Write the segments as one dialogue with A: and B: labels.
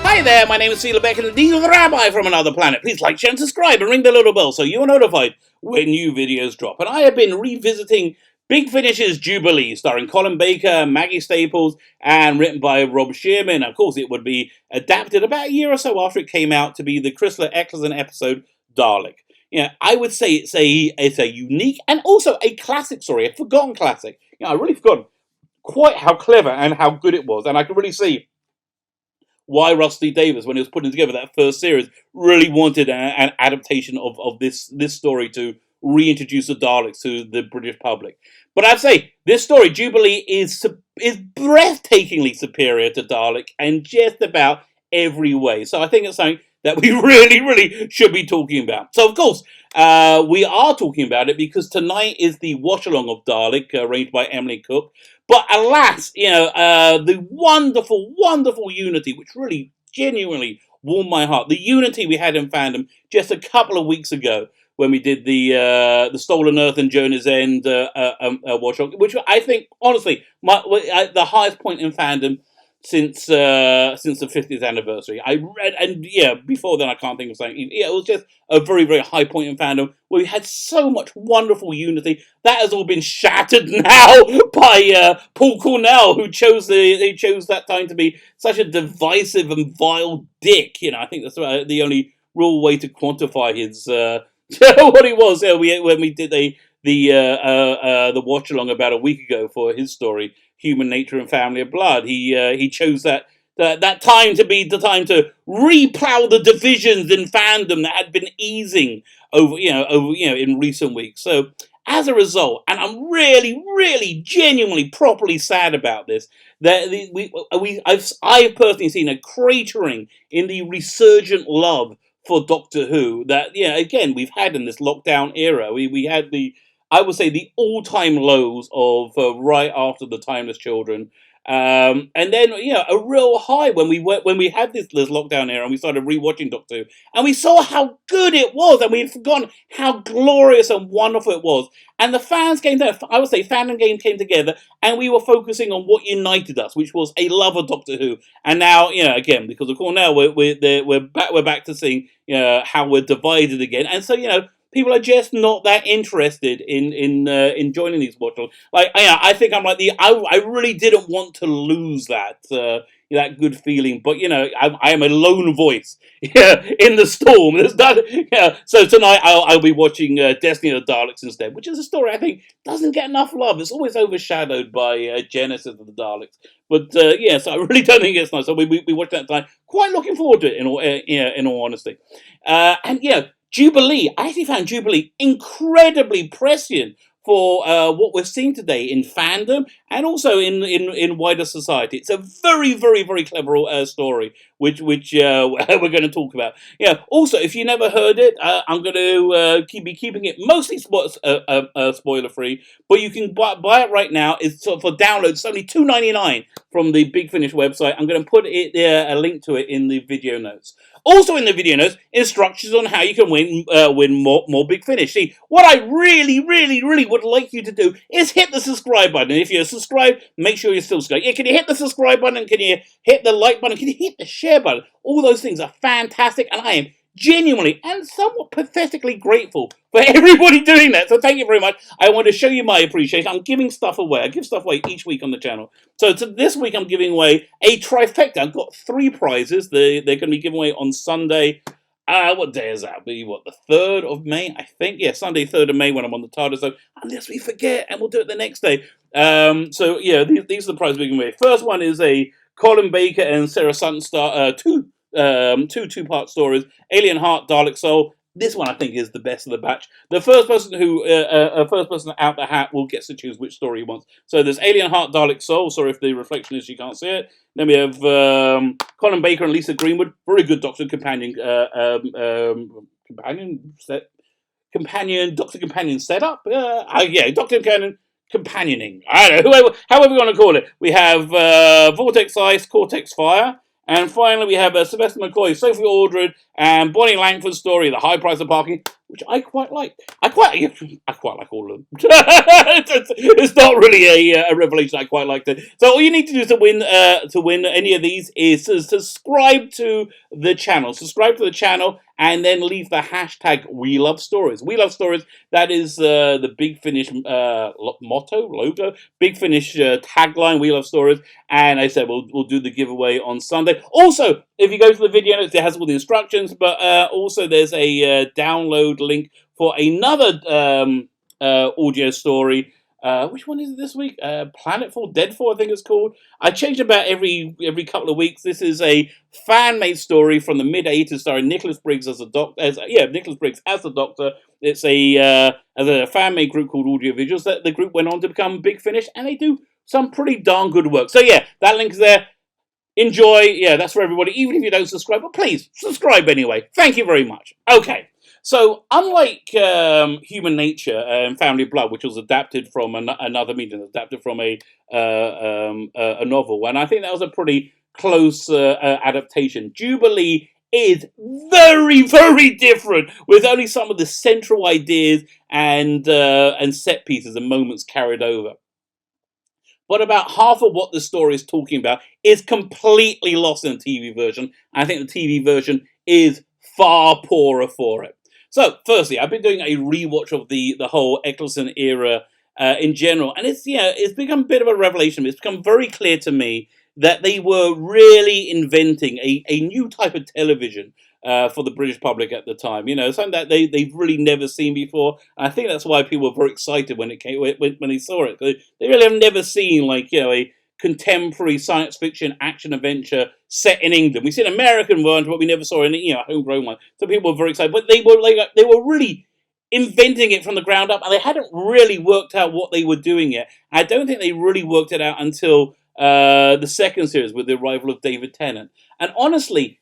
A: Hi there, my name is Sheila Beck and these are the Rabbi from another planet. Please like, share and subscribe and ring the little bell so you are notified when new videos drop. And I have been revisiting Big Finish's Jubilee, starring Colin Baker, Maggie Staples, and written by Rob Shearman. Of course, it would be adapted about a year or so after it came out to be the Chrysler Eccleston episode, Dalek. I would say it's a unique and also a classic story, a forgotten classic. I really forgot quite how clever and how good it was, and I can really see why Rusty Davies, when he was putting together that first series, really wanted an adaptation of this story to reintroduce the Daleks to the British public. But I'd say this story, Jubilee, is breathtakingly superior to Dalek in just about every way. So I think it's something that we really should be talking about. So of course, we are talking about it because tonight is the watch-along of Dalek, arranged by Emily Cook. But alas, the wonderful unity, which really genuinely warmed my heart. The unity we had in fandom just a couple of weeks ago when we did the Stolen Earth and Jonah's End watch-along, which I think, honestly, the highest point in fandom since the 50th anniversary. I read, and before then I can't think of something. It was just a very high point in fandom where we had so much wonderful unity. That has all been shattered now by Paul Cornell, who chose that time to be such a divisive and vile dick. I think that's the only real way to quantify his what he was. When we did the watch along about a week ago for his story, Human Nature and Family of Blood, he chose that time to be the time to replow the divisions in fandom that had been easing over in recent weeks. So as a result, and I'm really genuinely properly sad about this, that I've personally seen a cratering in the resurgent love for Doctor Who that again we've had in this lockdown era. We had I would say the all-time lows of right after the Timeless Children, and then a real high when we had this lockdown era and we started rewatching Doctor Who, and we saw how good it was, and we'd forgotten how glorious and wonderful it was. And the fans came together. I would say fandom came together, and we were focusing on what united us, which was a love of Doctor Who. And now, again, because of Cornell, we're back to seeing how we're divided again, and so people are just not that interested in joining these watch-alongs. I think I'm like I really didn't want to lose that good feeling, but I am a lone voice in the storm. So tonight I'll be watching Destiny of the Daleks instead, which is a story I think doesn't get enough love. It's always overshadowed by Genesis of the Daleks. But so I really don't think it's nice. So we watched that tonight. Quite looking forward to it in all honesty. And Jubilee, I actually found Jubilee incredibly prescient for what we're seeing today in fandom and also in wider society. It's a very clever story, which we're going to talk about. Also, if you never heard it, I'm going to be keeping it mostly spoiler free, but you can buy it right now. It's for download. It's only $2.99 from the Big Finish website. I'm going to put a link to it in the video notes. Also in the video notes, instructions on how you can win more Big Finish. See, what I really would like you to do is hit the subscribe button. And if you're subscribed, make sure you're still subscribed. Can you hit the subscribe button? Can you hit the like button? Can you hit the share button? All those things are fantastic, and I am genuinely and somewhat pathetically grateful for everybody doing that. So thank you very much. I want to show you my appreciation. I'm giving stuff away. I give stuff away each week on the channel. So this week I'm giving away a trifecta. I've got 3 prizes. They're going to be given away on Sunday. What day is that? The 3rd of May, I think. Yeah, Sunday, 3rd of May when I'm on the TARDIS. So unless we forget, and we'll do it the next day. These are the prizes we're giving away. First one is a Colin Baker and Sarah Sutton two-part stories, Alien Heart, Dalek Soul. This one I think is the best of the batch. The first person out the hat will get to choose which story he wants. So there's Alien Heart, Dalek Soul. Sorry if the reflection is you can't see it. Then we have Colin Baker and Lisa Greenwood. Very good Doctor Companion setup. Doctor Companion companioning. I don't know, however you want to call it. We have Vortex Ice, Cortex Fire. And finally, we have Sylvester McCoy, Sophie Aldred, and Bonnie Langford's story, The High Price of Parking. which I quite like. I quite like all of them. It's not really a revelation. I quite liked it. So all you need to do to win any of these is to subscribe to the channel. Subscribe to the channel and then leave the hashtag We Love Stories. We Love Stories. That is the Big Finish logo. Big Finish tagline. We Love Stories. And I said we'll do the giveaway on Sunday. Also, if you go to the video notes, it has all the instructions. But also there's a download link for another audio story. Which one is it this week? Planetfall, Deadfall, I think it's called. I change about every couple of weeks. This is a fan-made story from the mid-80s, starring Nicholas Briggs as a doctor. Nicholas Briggs as the Doctor. It's a fan-made group called Audiovisuals. That the group went on to become Big Finish, and they do some pretty darn good work. So yeah, that link is there. Enjoy. Yeah, that's for everybody. Even if you don't subscribe, but please subscribe anyway. Thank you very much. Okay. So, unlike Human Nature and Family Blood, which was adapted from another medium, adapted from a novel, and I think that was a pretty close adaptation, Jubilee is very, very different, with only some of the central ideas and set pieces and moments carried over. But about half of what the story is talking about is completely lost in the TV version. I think the TV version is far poorer for it. So, firstly, I've been doing a rewatch of the whole Eccleston era in general, and it's become a bit of a revelation. It's become very clear to me that they were really inventing a new type of television for the British public at the time. Something that they've really never seen before. And I think that's why people were very excited when they saw it. They really have never seen a contemporary science fiction action adventure set in England. We've seen American ones, but we never saw any homegrown one. So people were very excited, but they were really inventing it from the ground up, and they hadn't really worked out what they were doing yet. I don't think they really worked it out until the second series with the arrival of David Tennant. And honestly,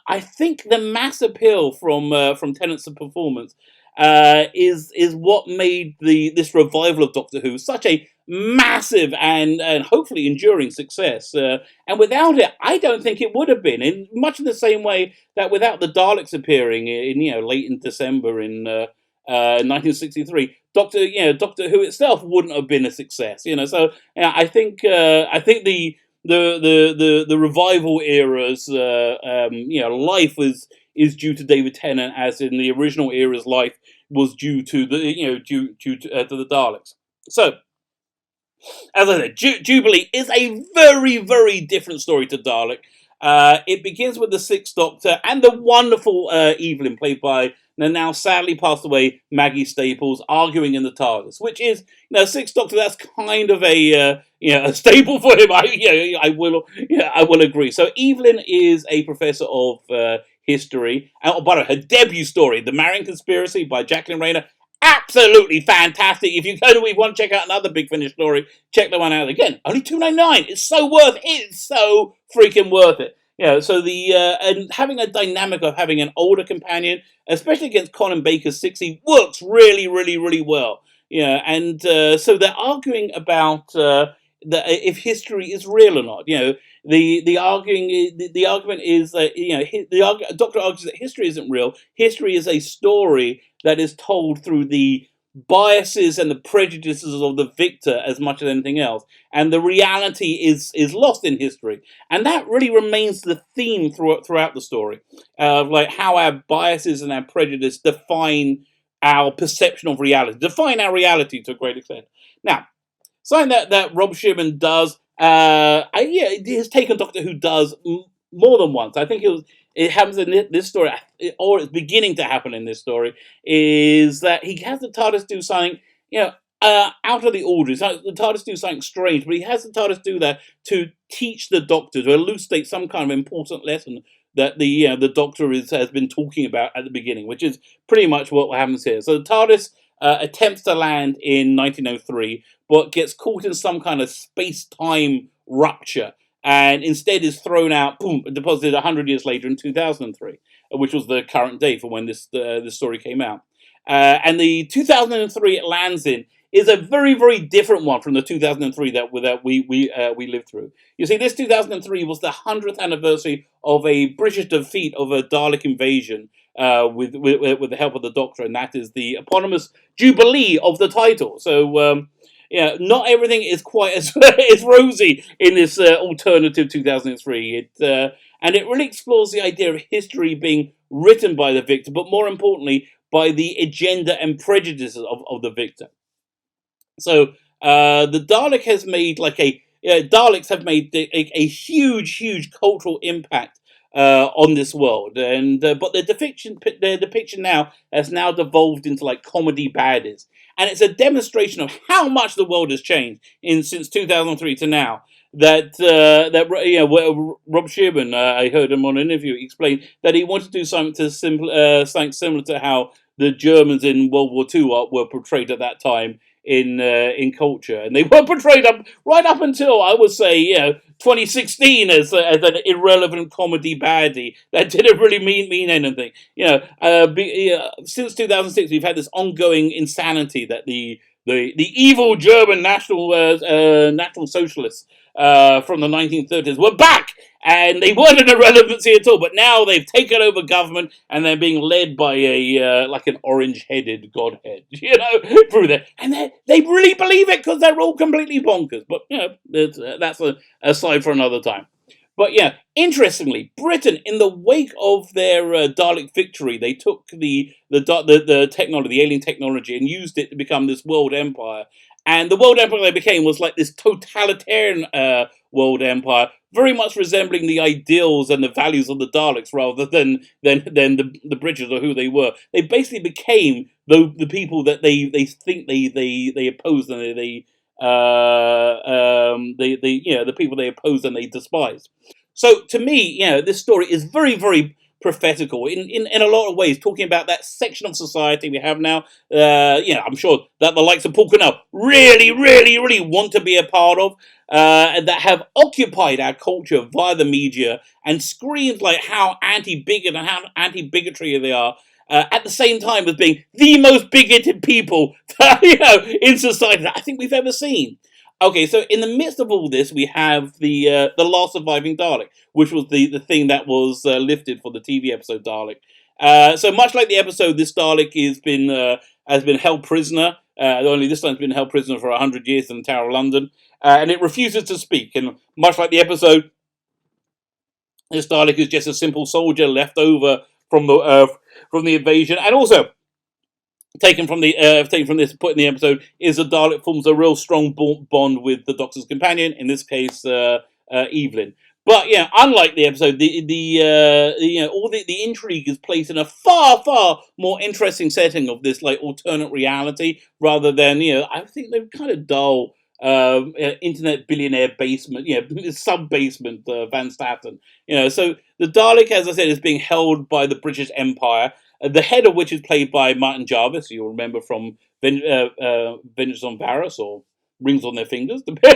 A: I think the mass appeal from Tennant's performance is what made this revival of Doctor Who such a massive and hopefully enduring success. And without it, I don't think it would have been. In much in the same way that without the Daleks appearing in late in December in 1963, Doctor Who itself wouldn't have been a success. So I think the revival era's life is due to David Tennant, as in the original era's life was due to the the Daleks. So, as I said, Jubilee is a very, very different story to Dalek. It begins with the Sixth Doctor and the wonderful Evelyn, played by the now sadly passed away Maggie Staples, arguing in the TARDIS, which is, Sixth Doctor. That's kind of a staple for him. I will agree. So Evelyn is a professor of history. Oh, by the way, her debut story, The Marian Conspiracy by Jacqueline Rayner, absolutely fantastic. If you want to check out another Big Finish story, check that one out. Again, only $2.99. It's so worth it. It's so freaking worth it. So and having a dynamic of having an older companion, especially against Colin Baker's 60, works really, really, really well. And so they're arguing about if history is real or not. The argument is that the Doctor argues that history isn't real. History is a story that is told through the biases and the prejudices of the victor as much as anything else, and the reality is lost in history, and that really remains the theme throughout the story, of how our biases and our prejudice define our perception of reality, define our reality to a great extent. Now, something that Rob Shearman does, his take on Doctor Who does more than once. I think it happens in this story, or it's beginning to happen in this story, is that he has the TARDIS do something, out of the ordinary. The TARDIS do something strange, but he has the TARDIS do that to teach the Doctor, to elucidate some kind of important lesson that the Doctor has been talking about at the beginning, which is pretty much what happens here. So the TARDIS attempts to land in 1903, but gets caught in some kind of space-time rupture, and instead is thrown out, boom, deposited 100 years later in 2003, which was the current day for when this story came out. And the 2003 it lands in is a very, very different one from the 2003 that we lived through. You see, this 2003 was the 100th anniversary of a British defeat of a Dalek invasion with the help of the Doctor, and that is the eponymous Jubilee of the title. So yeah, not everything is quite as as rosy in this alternative 2003. And it really explores the idea of history being written by the victor, but more importantly, by the agenda and prejudices of the victor. So the Dalek has made Daleks have made a huge cultural impact on this world, and but their depiction now has now devolved into like comedy baddies, and it's a demonstration of how much the world has changed in since 2003 to now. Rob Shearman, I heard him on an interview explain that he wanted to do something similar to how the Germans in World War II were portrayed at that time in culture, and they were portrayed right up until I would say 2016 as an irrelevant comedy baddie that didn't really mean anything. Since 2006 we've had this ongoing insanity that the evil German national socialists from the 1930s were back, and they weren't an irrelevancy at all. But now they've taken over government, and they're being led by a like an orange-headed godhead, through there, and they really believe it because they're all completely bonkers. But that's aside for another time. But yeah, interestingly, Britain, in the wake of their Dalek victory, they took the technology, the alien technology, and used it to become this world empire. And the world empire they became was like this totalitarian world empire, very much resembling the ideals and the values of the Daleks rather than the British or who they were. They basically became the people that they think they oppose and the people they oppose and they despise. So to me, this story is very prophetical in a lot of ways, talking about that section of society we have now. I'm sure that the likes of Paul Cornell really want to be a part of, and that have occupied our culture via the media and screamed like how anti-bigot and how anti-bigotry they are. At the same time as being the most bigoted people in society that I think we've ever seen. Okay, so in the midst of all this, we have the last surviving Dalek, which was the thing that was lifted for the TV episode Dalek. So much like the episode, this Dalek has been held prisoner. Only this time it's been held prisoner for 100 years in the Tower of London, and it refuses to speak. And much like the episode, this Dalek is just a simple soldier left over from the invasion, and also taken from this put in the episode is the Dalek forms a real strong bond with the Doctor's companion, in this case Evelyn. But unlike the episode, all the intrigue is placed in a far more interesting setting of this like alternate reality rather than I think they're kind of dull internet billionaire basement, sub basement Van Staten. So the Dalek, as I said, is being held by the British Empire. The head of which is played by Martin Jarvis, you'll remember from Vengeance on Varys or Rings on Their Fingers. Depending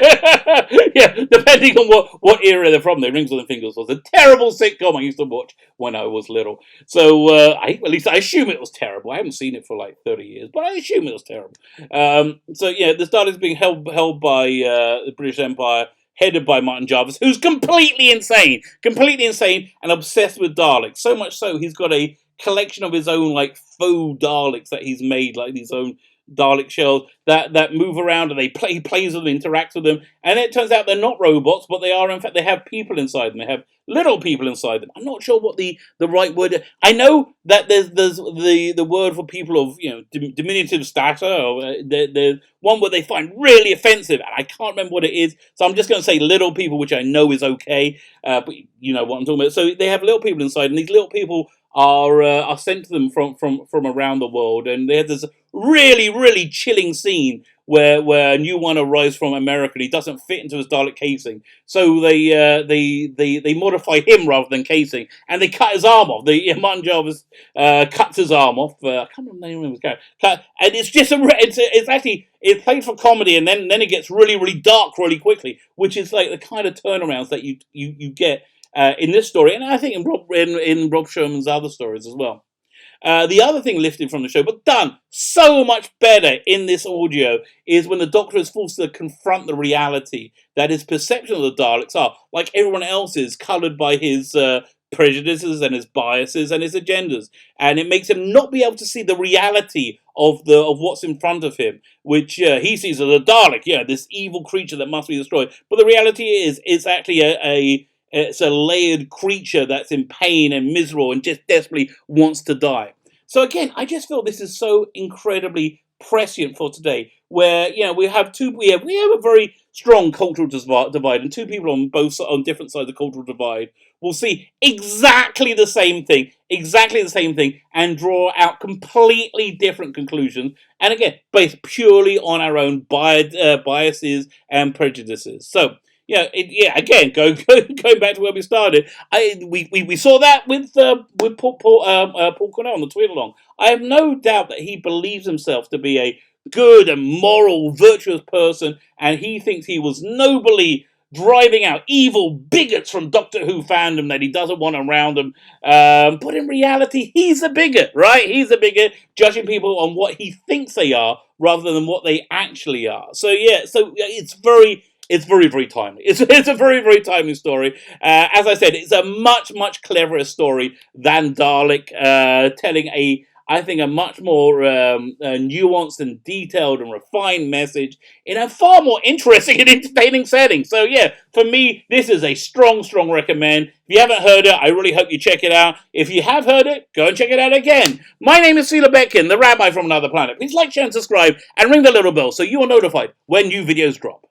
A: on what era they're from. Rings on Their Fingers was a terrible sitcom I used to watch when I was little. So at least I assume it was terrible. I haven't seen it for like 30 years, but I assume it was terrible. The Dalek is being held by the British Empire, headed by Martin Jarvis, who's completely insane and obsessed with Daleks. So much so, he's got a collection of his own like faux Daleks that he's made, like these own Dalek shells that move around, and he plays with them, interacts with them, and it turns out they're not robots, but they are in fact, they have people inside them. They have little people inside them. I'm not sure what the right word is. I know that there's the word for people of diminutive stature, or there's one where they find really offensive, and I can't remember what it is, so I'm just going to say little people, which I know is okay, but you know what I'm talking about. So they have little people inside, and these little people are sent to them from around the world, and they have this really chilling scene where a new one arrives from America and he doesn't fit into his Dalek casing, so they modify him rather than casing, and they cut his arm off. Martin Jarvis cuts his arm off. I can't remember the name of his character. And it's just it's played for comedy, and then it gets really dark really quickly, which is like the kind of turnarounds that you get in this story, and I think in Rob Sherman's other stories as well. The other thing lifted from the show, but done so much better in this audio, is when the Doctor is forced to confront the reality that his perception of the Daleks are, like everyone else's, coloured by his prejudices and his biases and his agendas, and it makes him not be able to see the reality of what's in front of him, which he sees as a Dalek, this evil creature that must be destroyed. But the reality is, it's actually it's a layered creature that's in pain and miserable and just desperately wants to die. So again, I just feel this is so incredibly prescient for today, where we have a very strong cultural divide, and two people on different sides of the cultural divide will see exactly the same thing, and draw out completely different conclusions. And again, based purely on our own biases and prejudices. So again, going back to where we started, we saw that with Paul Cornell on the tweet along. I have no doubt that he believes himself to be a good and moral, virtuous person, and he thinks he was nobly driving out evil bigots from Doctor Who fandom that he doesn't want around him. But in reality, he's a bigot, right? He's a bigot, judging people on what he thinks they are rather than what they actually are. So it's very, very timely. It's a very, very timely story. As I said, it's a much, much cleverer story than Dalek, telling I think a much more nuanced and detailed and refined message in a far more interesting and entertaining setting. So for me, this is a strong, strong recommend. If you haven't heard it, I really hope you check it out. If you have heard it, go and check it out again. My name is Sela Betkin, the Rabbi from Another Planet. Please like, share, and subscribe, and ring the little bell so you are notified when new videos drop.